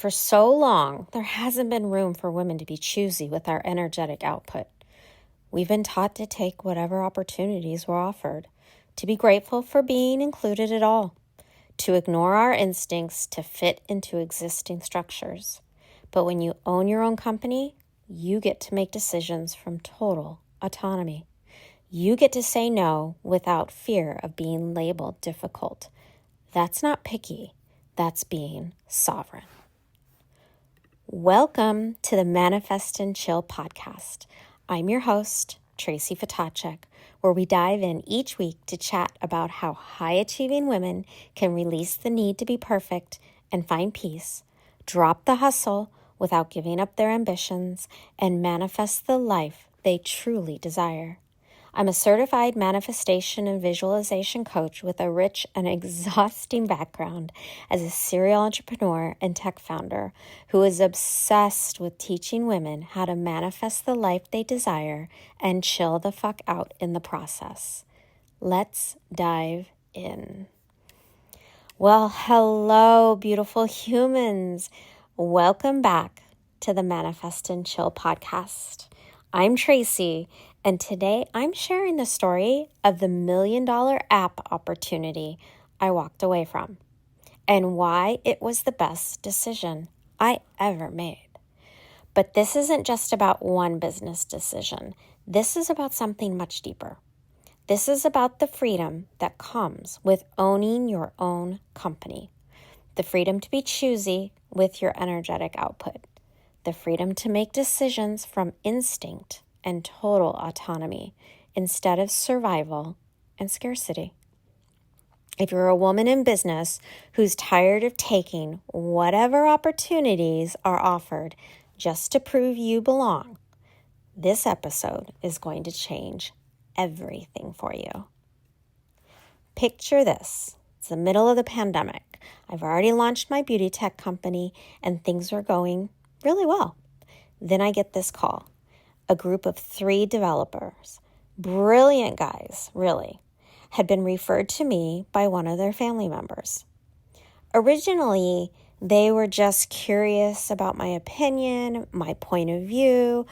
for so long, there hasn't been room for women to be choosy with our energetic output. We've been taught to take whatever opportunities we're offered, to be grateful for being included at all, to ignore our instincts to fit into existing structures. But when you own your own company, you get to make decisions from total autonomy. You get to say no without fear of being labeled difficult. That's not picky. That's being sovereign. Welcome to the Manifest and Chill podcast. I'm your host, Tracy Ftacek, where we dive in each week to chat about how high-achieving women can release the need to be perfect and find peace, drop the hustle without giving up their ambitions, and manifest the life they truly desire. I'm a certified manifestation and visualization coach with a rich and exhausting background as a serial entrepreneur and tech founder who is obsessed with teaching women how to manifest the life they desire and chill the fuck out in the process. Let's dive in. Well, hello, beautiful humans. Welcome back to the Manifest and Chill podcast. I'm Tracy, and today I'm sharing the story of the $1 million app opportunity I walked away from and why it was the best decision I ever made. But this isn't just about one business decision. This is about something much deeper. This is about the freedom that comes with owning your own company, the freedom to be choosy with your energetic output, the freedom to make decisions from instinct and total autonomy instead of survival and scarcity. If you're a woman in business who's tired of taking whatever opportunities are offered just to prove you belong, this episode is going to change everything for you. Picture this. It's the middle of the pandemic. I've already launched my beauty tech company and things are going really well. Then I get this call. A group of 3 developers, brilliant guys, really, had been referred to me by one of their family members. Originally, they were just curious about my opinion, my point of view,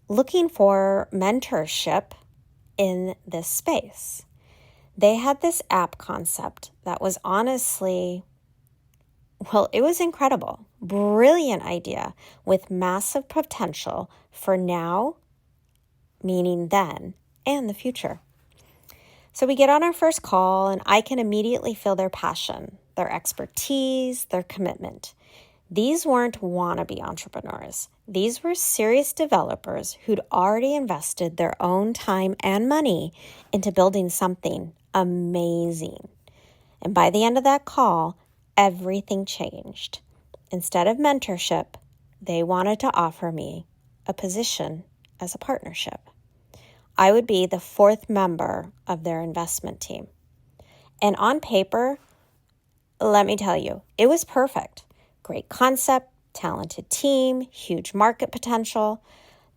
looking for mentorship in this space. They had this app concept that was honestly, well, it was incredible. Brilliant idea with massive potential for now, meaning then, and the future. So we get on our first call and I can immediately feel their passion, their expertise, their commitment. These weren't wannabe entrepreneurs. These were serious developers who'd already invested their own time and money into building something amazing. And by the end of that call, everything changed. Instead of mentorship, they wanted to offer me a position as a partnership. I would be the 4th member of their investment team. And on paper, let me tell you, it was perfect. Great concept, talented team, huge market potential.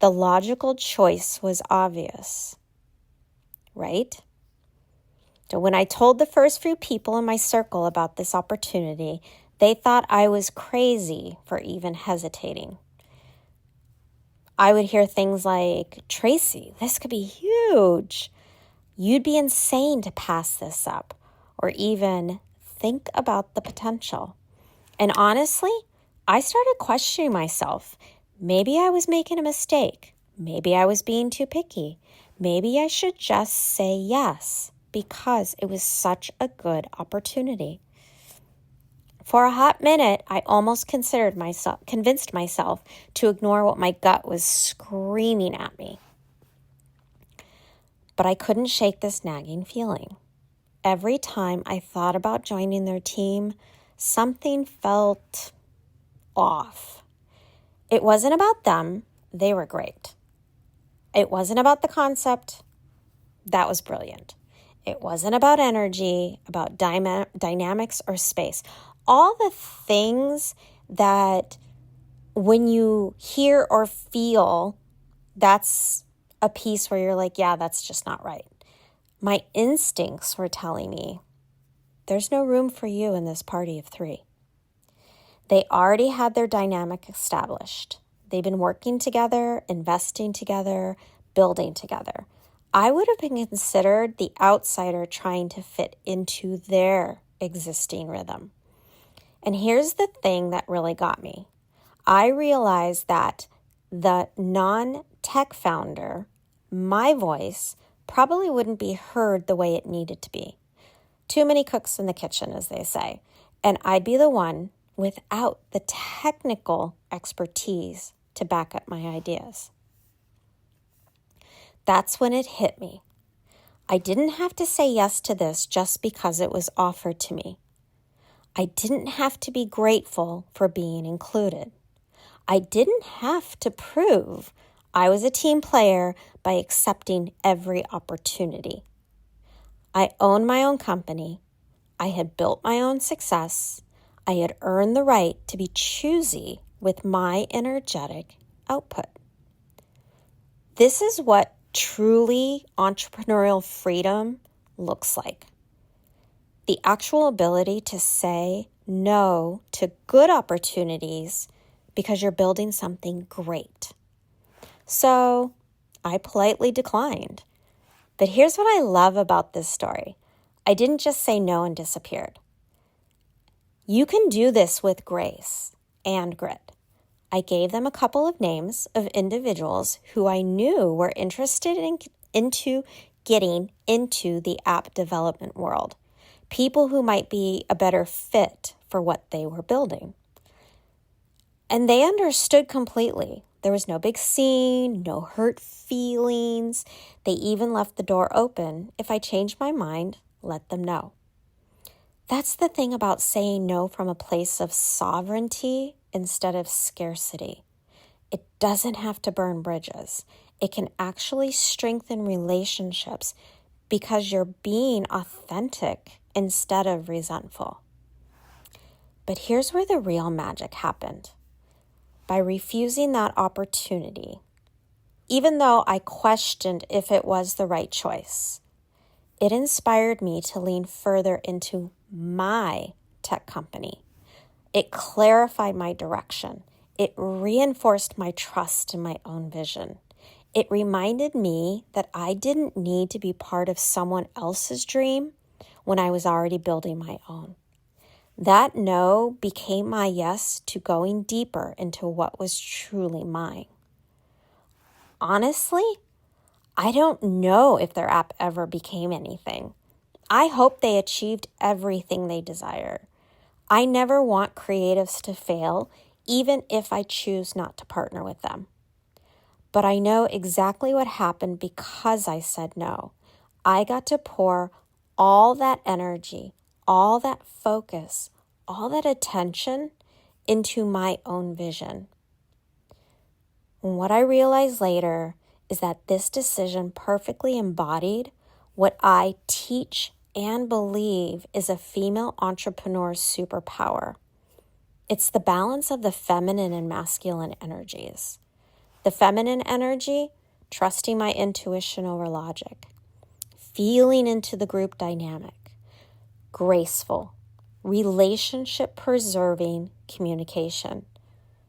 The logical choice was obvious, right? So when I told the first few people in my circle about this opportunity, they thought I was crazy for even hesitating. I would hear things like, Tracy, this could be huge. You'd be insane to pass this up, or even think about the potential. And honestly, I started questioning myself. Maybe I was making a mistake. Maybe I was being too picky. Maybe I should just say yes because it was such a good opportunity. For a hot minute, I almost convinced myself to ignore what my gut was screaming at me. But I couldn't shake this nagging feeling. Every time I thought about joining their team, something felt off. It wasn't about them. They were great. It wasn't about the concept. That was brilliant. It wasn't about energy, about dynamics or space. All the things that when you hear or feel, that's a piece where you're like, yeah, that's just not right. My instincts were telling me, there's no room for you in this party of 3. They already had their dynamic established. They've been working together, investing together, building together. I would have been considered the outsider trying to fit into their existing rhythm. And here's the thing that really got me. I realized that the non-tech founder, my voice, probably wouldn't be heard the way it needed to be. Too many cooks in the kitchen, as they say. And I'd be the one without the technical expertise to back up my ideas. That's when it hit me. I didn't have to say yes to this just because it was offered to me. I didn't have to be grateful for being included. I didn't have to prove I was a team player by accepting every opportunity. I owned my own company. I had built my own success. I had earned the right to be choosy with my energetic output. This is what truly entrepreneurial freedom looks like. The actual ability to say no to good opportunities because you're building something great. So I politely declined. But here's what I love about this story. I didn't just say no and disappeared. You can do this with grace and grit. I gave them a couple of names of individuals who I knew were interested into getting into the app development world. People who might be a better fit for what they were building. And they understood completely. There was no big scene, no hurt feelings. They even left the door open. If I changed my mind, let them know. That's the thing about saying no from a place of sovereignty instead of scarcity. It doesn't have to burn bridges. It can actually strengthen relationships because you're being authentic instead of resentful. But here's where the real magic happened. By refusing that opportunity, even though I questioned if it was the right choice, it inspired me to lean further into my tech company. It clarified my direction. It reinforced my trust in my own vision. It reminded me that I didn't need to be part of someone else's dream when I was already building my own. That no became my yes to going deeper into what was truly mine. Honestly, I don't know if their app ever became anything. I hope they achieved everything they desire. I never want creatives to fail, even if I choose not to partner with them. But I know exactly what happened because I said no. I got to pour all that energy, all that focus, all that attention into my own vision. And what I realized later is that this decision perfectly embodied what I teach and believe is a female entrepreneur's superpower. It's the balance of the feminine and masculine energies. The feminine energy, trusting my intuition over logic, feeling into the group dynamic, graceful, relationship-preserving communication,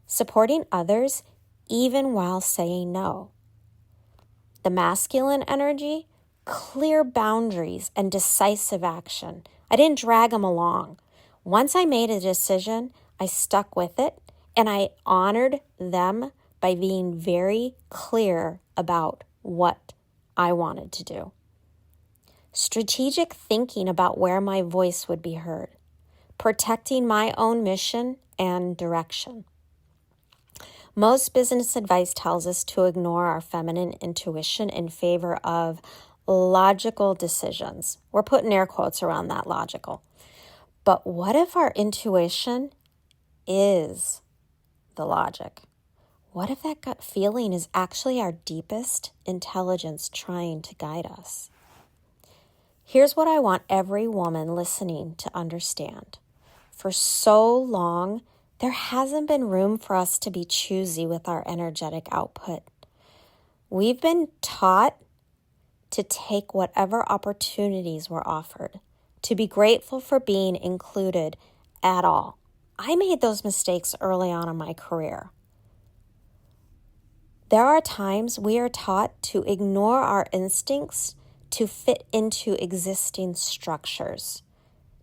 supporting others even while saying no. The masculine energy, clear boundaries and decisive action. I didn't drag them along. Once I made a decision, I stuck with it, and I honored them by being very clear about what I wanted to do. Strategic thinking about where my voice would be heard, protecting my own mission and direction. Most business advice tells us to ignore our feminine intuition in favor of logical decisions. We're putting air quotes around that logical. But what if our intuition is the logic? What if that gut feeling is actually our deepest intelligence trying to guide us? Here's what I want every woman listening to understand. For so long, there hasn't been room for us to be choosy with our energetic output. We've been taught to take whatever opportunities were offered, to be grateful for being included at all. I made those mistakes early on in my career. There are times we are taught to ignore our instincts to fit into existing structures.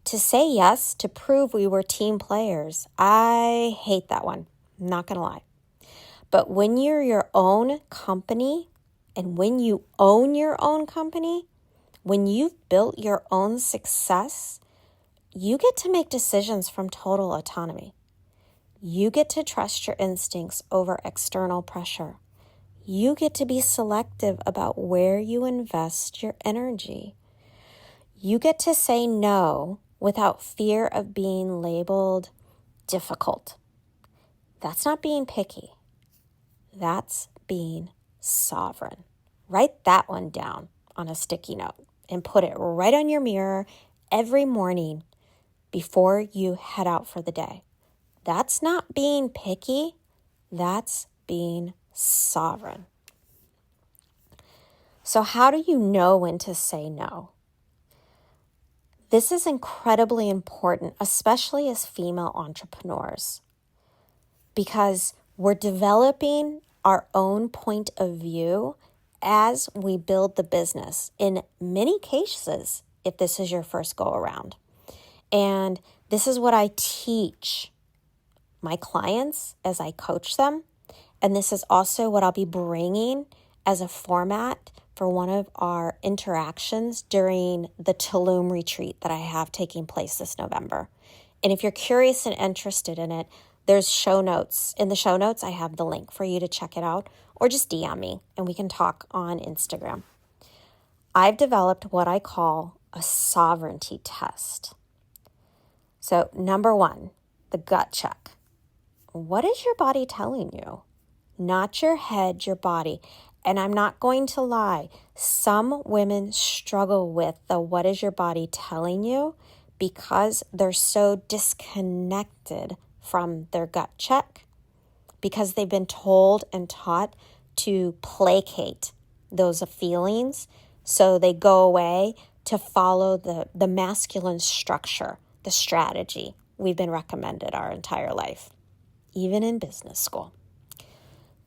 To say yes to prove we were team players. I hate that one. I'm not going to lie. But when you're your own company, and when you own your own company, when you've built your own success, you get to make decisions from total autonomy. You get to trust your instincts over external pressure. You get to be selective about where you invest your energy. You get to say no without fear of being labeled difficult. That's not being picky. That's being sovereign. Write that one down on a sticky note and put it right on your mirror every morning before you head out for the day. That's not being picky. That's being sovereign. So how do you know when to say no? This is incredibly important, especially as female entrepreneurs, because we're developing our own point of view as we build the business. In many cases, if this is your first go around. And this is what I teach my clients as I coach them. And this is also what I'll be bringing as a format for one of our interactions during the Tulum retreat that I have taking place this November. And if you're curious and interested in it, there's show notes. In the show notes, I have the link for you to check it out, or just DM me and we can talk on Instagram. I've developed what I call a sovereignty test. So number 1, the gut check. What is your body telling you? Not your head, your body. And I'm not going to lie. Some women struggle with the what is your body telling you because they're so disconnected from their gut check, because they've been told and taught to placate those feelings. So they go away to follow the masculine structure, the strategy we've been recommended our entire life, even in business school.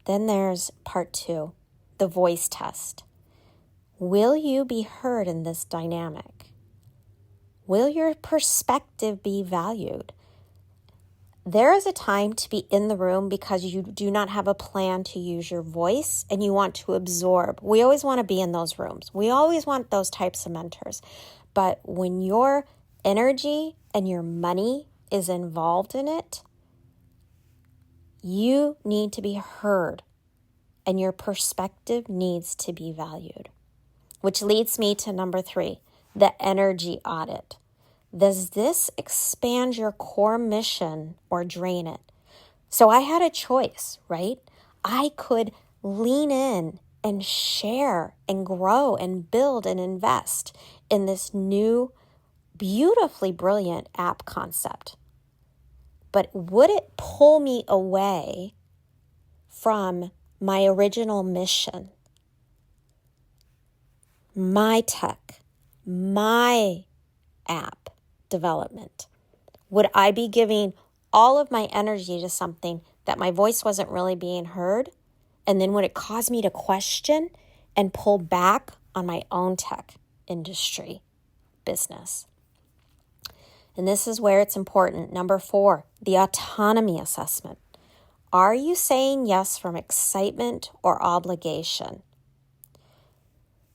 Then there's part 2, the voice test. Will you be heard in this dynamic? Will your perspective be valued? There is a time to be in the room because you do not have a plan to use your voice and you want to absorb. We always want to be in those rooms. We always want those types of mentors. But when your energy and your money is involved in it, you need to be heard and your perspective needs to be valued. Which leads me to number 3, the energy audit. Does this expand your core mission or drain it? So I had a choice, right? I could lean in and share and grow and build and invest in this new, beautifully brilliant app concept. But would it pull me away from my original mission? My tech, my app development. Would I be giving all of my energy to something that my voice wasn't really being heard? And then would it cause me to question and pull back on my own tech industry business? And this is where it's important. Number 4, the autonomy assessment. Are you saying yes from excitement or obligation?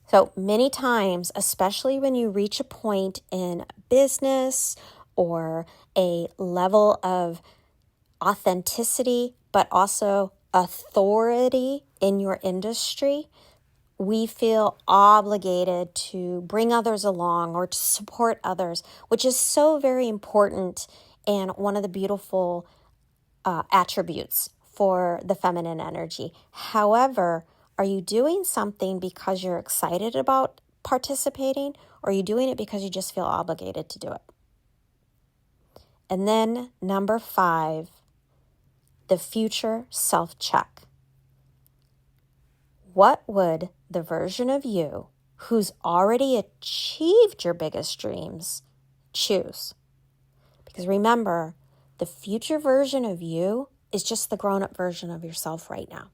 So many times, especially when you reach a point in business or a level of authenticity, but also authority in your industry, we feel obligated to bring others along or to support others, which is so very important and one of the beautiful attributes for the feminine energy. However, are you doing something because you're excited about participating, or are you doing it because you just feel obligated to do it? And then number 5, the future self-check. What would the version of you who's already achieved your biggest dreams choose? Because remember, The future version of you is just the grown-up version of yourself right now.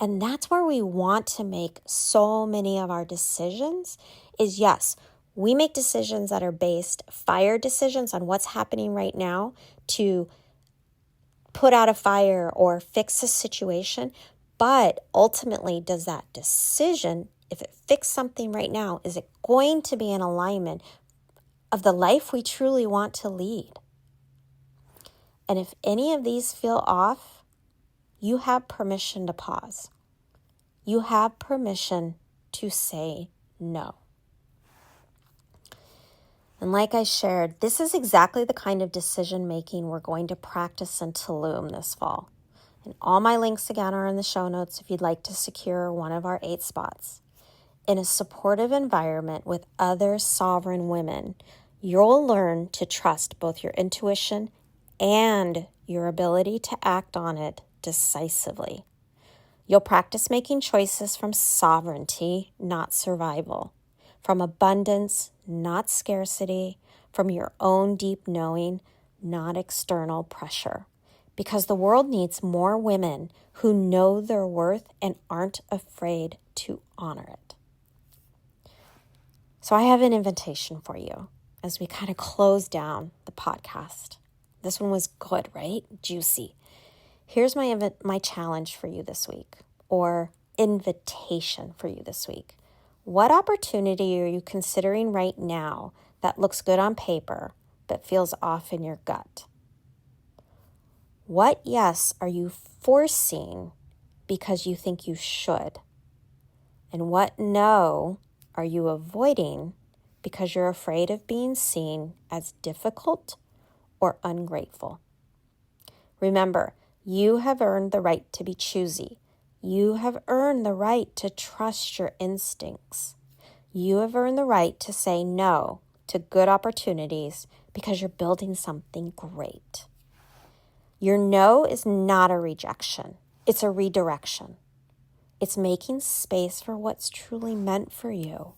And that's where we want to make so many of our decisions is, yes, we make decisions that are based, fire decisions on what's happening right now to put out a fire or fix a situation. But ultimately, does that decision, if it fixes something right now, is it going to be in alignment of the life we truly want to lead? And if any of these feel off, you have permission to pause. You have permission to say no. And like I shared, this is exactly the kind of decision making we're going to practice in Tulum this fall. And all my links again are in the show notes if you'd like to secure one of our 8 spots. In a supportive environment with other sovereign women, you'll learn to trust both your intuition and your ability to act on it decisively. You'll practice making choices from sovereignty, not survival, from abundance, not scarcity, from your own deep knowing, not external pressure. Because the world needs more women who know their worth and aren't afraid to honor it. So I have an invitation for you as we kind of close down the podcast. This one was good, right? Juicy. Here's my challenge for you this week, or invitation for you this week. What opportunity are you considering right now that looks good on paper but feels off in your gut? What yes are you forcing because you think you should? And what no are you avoiding because you're afraid of being seen as difficult or ungrateful? Remember, you have earned the right to be choosy. You have earned the right to trust your instincts. You have earned the right to say no to good opportunities because you're building something great. Your no is not a rejection. It's a redirection. It's making space for what's truly meant for you.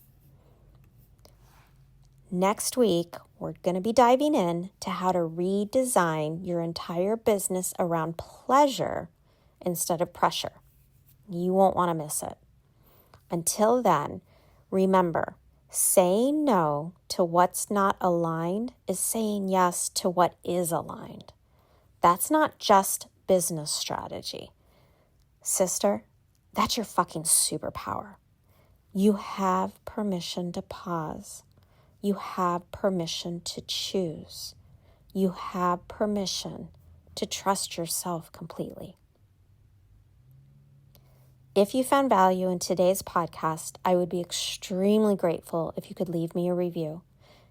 Next week, we're going to be diving in to how to redesign your entire business around pleasure instead of pressure. You won't want to miss it. Until then, remember, saying no to what's not aligned is saying yes to what is aligned. That's not just business strategy. Sister, that's your fucking superpower. You have permission to pause. You have permission to choose. You have permission to trust yourself completely. If you found value in today's podcast, I would be extremely grateful if you could leave me a review.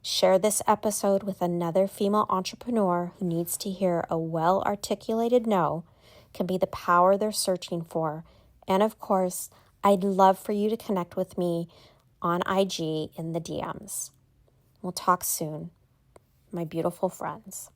Share this episode with another female entrepreneur who needs to hear a well-articulated no can be the power they're searching for. And of course, I'd love for you to connect with me on IG in the DMs. We'll talk soon, my beautiful friends.